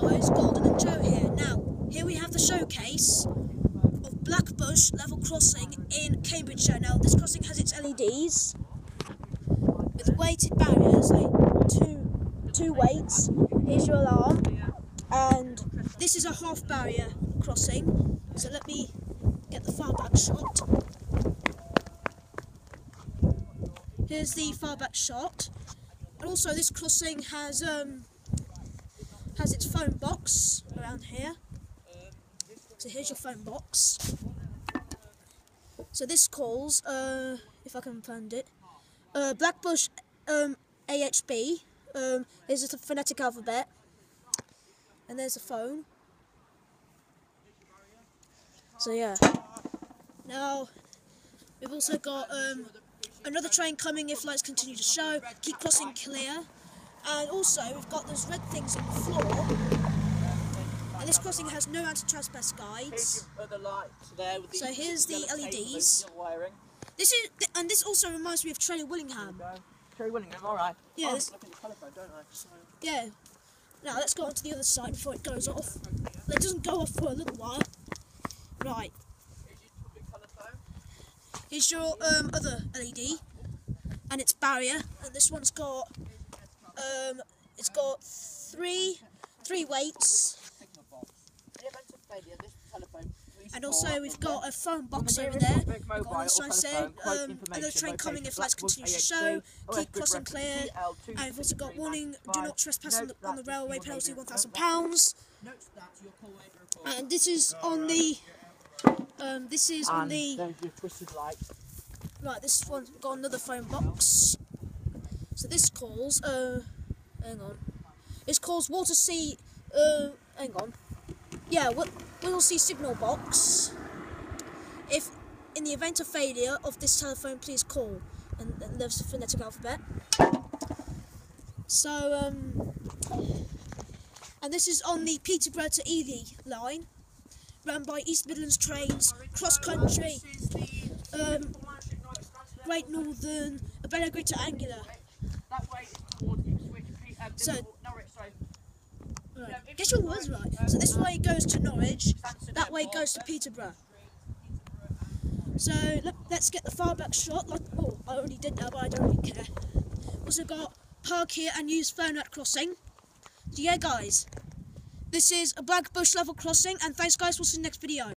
guys, Golden and Joe here. Now, here we have the showcase of Blackbush level crossing in Cambridgeshire. Now, this crossing has its LEDs with weighted barriers, like two weights. Here's your alarm, and this is a half barrier crossing. So let me get the far back shot. Here's the far back shot, and also this crossing has its phone box around here. So here's your phone box. So this calls, if I can find it, Blackbush AHB. Here's the phonetic alphabet, and there's a phone. So yeah. Now we've also got another train coming if lights continue to show. Keep crossing clear. And also we've got those red things on the floor. And this crossing has no anti-trespass guides. So here's the LEDs. This also reminds me of Trey Willingham. Trey Willingham, alright. Yeah. Look at the telephone, don't I? Yeah. Now let's go on to the other side before it goes off. It doesn't go off for a little while. Right. Here's your other LED, and it's barrier, and this one's got three weights, and also we've got a phone box over there. We've got on the side saying another train coming if lights continue to show. Keep crossing clear, and we've also got warning: do not trespass on the railway, penalty £1,000. And this is on the. Right, this one's got another phone box. So this calls, hang on. This calls Water Sea, hang on. Yeah, we'll see signal box. If, in the event of failure of this telephone, please call. And there's the phonetic alphabet. So, and this is on the Peterborough to Ely line, run by East Midlands Trains, cross country, Great Northern, Belgrade to Angular. So, right, get your words right. So this way it goes to Norwich, that way it goes to Peterborough. So let's get the far back shot. Oh, I already did that, but I don't really care. Also got park here and use phone at crossing. So yeah, guys, this is a Blackbush level crossing, and thanks guys, we'll see you next video.